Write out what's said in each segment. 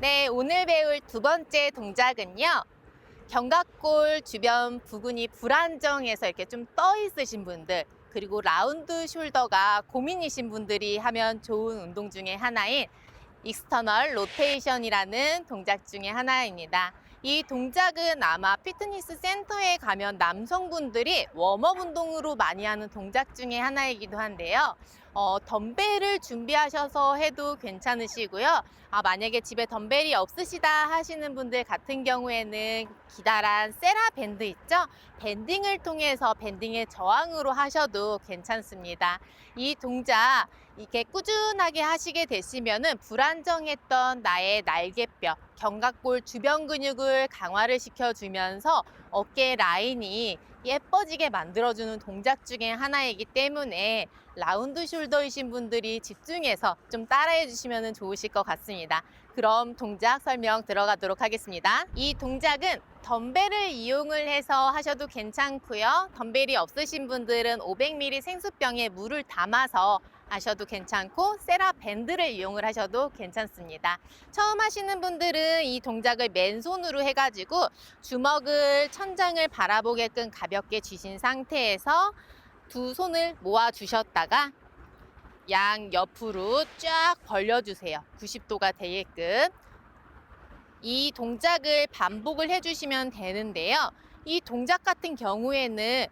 네, 오늘 배울 두 번째 동작은요. 견갑골 주변 부근이 불안정해서 이렇게 좀 떠 있으신 분들, 그리고 라운드 숄더가 고민이신 분들이 하면 좋은 운동 중에 하나인 익스터널 로테이션이라는 동작 중에 하나입니다. 이 동작은 아마 피트니스 센터에 가면 남성분들이 웜업 운동으로 많이 하는 동작 중에 하나이기도 한데요. 덤벨을 준비하셔서 해도 괜찮으시고요. 만약에 집에 덤벨이 없으시다 하시는 분들 같은 경우에는 기다란 세라 밴드 있죠? 밴딩을 통해서 밴딩의 저항으로 하셔도 괜찮습니다. 이 동작 이렇게 꾸준하게 하시게 되시면은 불안정했던 나의 날개뼈, 견갑골 주변 근육을 강화를 시켜주면서 어깨 라인이 예뻐지게 만들어주는 동작 중에 하나이기 때문에 라운드 숄더이신 분들이 집중해서 좀 따라해 주시면 좋으실 것 같습니다. 그럼 동작 설명 들어가도록 하겠습니다. 이 동작은 덤벨을 이용을 해서 하셔도 괜찮고요. 덤벨이 없으신 분들은 500ml 생수병에 물을 담아서 하셔도 괜찮고 세라 밴드를 이용을 하셔도 괜찮습니다. 처음 하시는 분들은 이 동작을 맨손으로 해가지고 주먹을 천장을 바라보게끔 가볍게 쥐신 상태에서 두 손을 모아 주셨다가 양 옆으로 쫙 벌려주세요. 90도가 되게끔. 이 동작을 반복을 해주시면 되는데요. 이 동작 같은 경우에는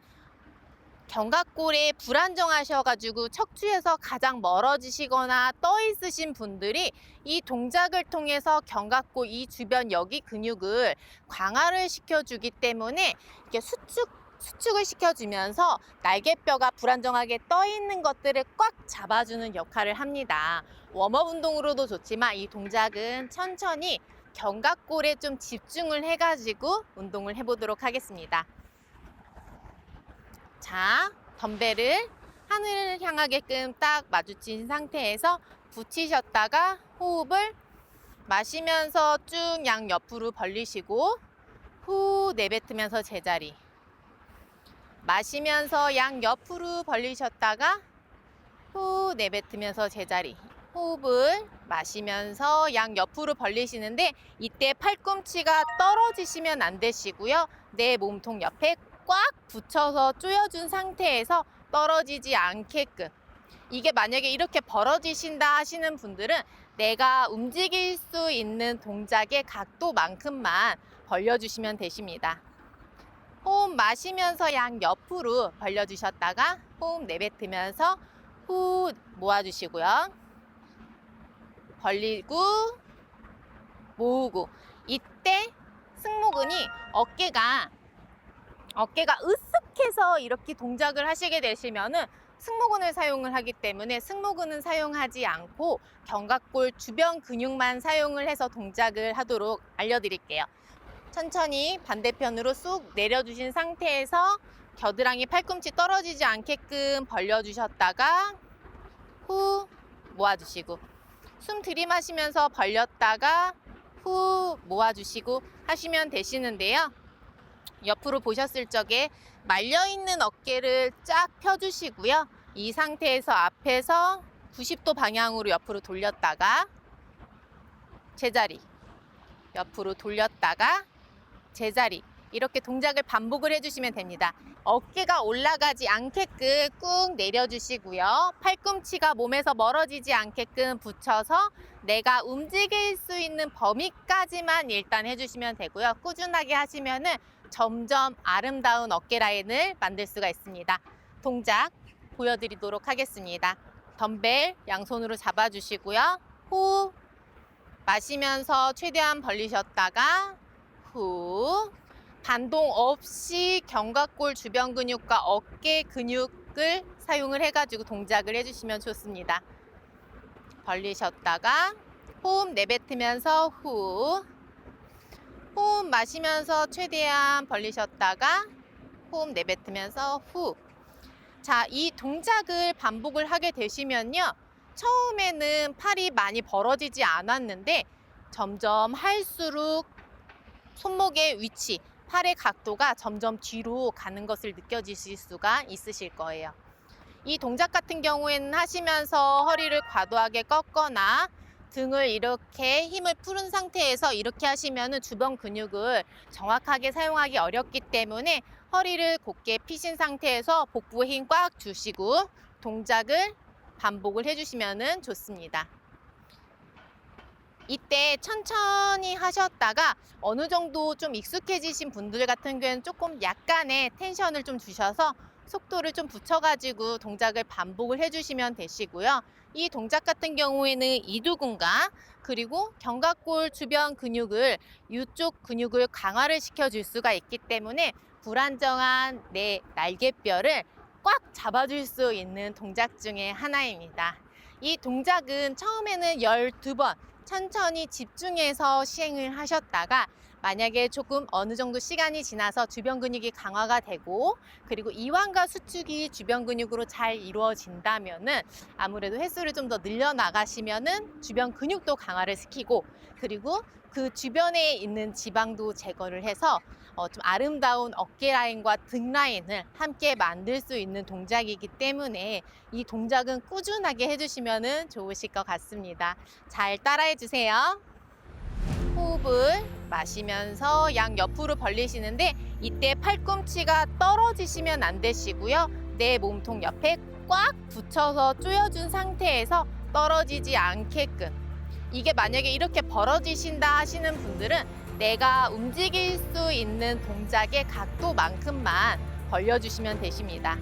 견갑골에 불안정하셔가지고 척추에서 가장 멀어지시거나 떠 있으신 분들이 이 동작을 통해서 견갑골 이 주변 여기 근육을 강화를 시켜주기 때문에 이렇게 수축을 시켜주면서 날개뼈가 불안정하게 떠 있는 것들을 꽉 잡아주는 역할을 합니다. 웜업 운동으로도 좋지만 이 동작은 천천히 견갑골에 좀 집중을 해가지고 운동을 해보도록 하겠습니다. 자, 덤벨을 하늘을 향하게끔 딱 마주친 상태에서 붙이셨다가 호흡을 마시면서 쭉 양 옆으로 벌리시고 후 내뱉으면서 제자리. 마시면서 양 옆으로 벌리셨다가 후 내뱉으면서 제자리. 호흡을 마시면서 양 옆으로 벌리시는데 이때 팔꿈치가 떨어지시면 안 되시고요. 내 몸통 옆에 꽉 붙여서 조여준 상태에서 떨어지지 않게끔. 이게 만약에 이렇게 벌어지신다 하시는 분들은 내가 움직일 수 있는 동작의 각도만큼만 벌려주시면 되십니다. 호흡 마시면서 양 옆으로 벌려주셨다가 호흡 내뱉으면서 후 모아주시고요. 벌리고 모으고. 이때 승모근이 어깨가 으쓱해서 이렇게 동작을 하시게 되시면은 승모근을 사용을 하기 때문에 승모근은 사용하지 않고 견갑골 주변 근육만 사용을 해서 동작을 하도록 알려드릴게요. 천천히 반대편으로 쑥 내려주신 상태에서 겨드랑이 팔꿈치 떨어지지 않게끔 벌려주셨다가 후 모아주시고 숨 들이마시면서 벌렸다가 후 모아주시고 하시면 되시는데요. 옆으로 보셨을 적에 말려있는 어깨를 쫙 펴주시고요. 이 상태에서 앞에서 90도 방향으로 옆으로 돌렸다가 제자리, 옆으로 돌렸다가 제자리, 이렇게 동작을 반복을 해주시면 됩니다. 어깨가 올라가지 않게끔 꾹 내려주시고요. 팔꿈치가 몸에서 멀어지지 않게끔 붙여서 내가 움직일 수 있는 범위까지만 일단 해주시면 되고요. 꾸준하게 하시면은 점점 아름다운 어깨 라인을 만들 수가 있습니다. 동작 보여드리도록 하겠습니다. 덤벨 양손으로 잡아주시고요. 호흡 마시면서 최대한 벌리셨다가 후 반동 없이 견갑골 주변 근육과 어깨 근육을 사용을 해가지고 동작을 해주시면 좋습니다. 벌리셨다가 호흡 내뱉으면서 후 호흡 마시면서 최대한 벌리셨다가 호흡 내뱉으면서 후. 자, 이 동작을 반복을 하게 되시면요. 처음에는 팔이 많이 벌어지지 않았는데 점점 할수록 손목의 위치, 팔의 각도가 점점 뒤로 가는 것을 느껴지실 수가 있으실 거예요. 이 동작 같은 경우에는 하시면서 허리를 과도하게 꺾거나 등을 이렇게 힘을 풀은 상태에서 이렇게 하시면은 주변 근육을 정확하게 사용하기 어렵기 때문에 허리를 곧게 펴신 상태에서 복부에 힘 꽉 주시고 동작을 반복을 해주시면 좋습니다. 이때 천천히 하셨다가 어느 정도 좀 익숙해지신 분들 같은 경우에는 조금 약간의 텐션을 좀 주셔서 속도를 좀 붙여가지고 동작을 반복을 해주시면 되시고요. 이 동작 같은 경우에는 이두근과 그리고 견갑골 주변 근육을 이쪽 근육을 강화를 시켜줄 수가 있기 때문에 불안정한 내 날개뼈를 꽉 잡아줄 수 있는 동작 중에 하나입니다. 이 동작은 처음에는 12번 천천히 집중해서 시행을 하셨다가 만약에 조금 어느 정도 시간이 지나서 주변 근육이 강화가 되고 그리고 이완과 수축이 주변 근육으로 잘 이루어진다면은 아무래도 횟수를 좀 더 늘려 나가시면은 주변 근육도 강화를 시키고 그리고 그 주변에 있는 지방도 제거를 해서 좀 아름다운 어깨 라인과 등 라인을 함께 만들 수 있는 동작이기 때문에 이 동작은 꾸준하게 해주시면 좋으실 것 같습니다. 잘 따라해 주세요. 호흡을 마시면서 양 옆으로 벌리시는데 이때 팔꿈치가 떨어지시면 안 되시고요. 내 몸통 옆에 꽉 붙여서 조여준 상태에서 떨어지지 않게끔 이게 만약에 이렇게 벌어지신다 하시는 분들은 내가 움직일 수 있는 동작의 각도만큼만 벌려주시면 되십니다.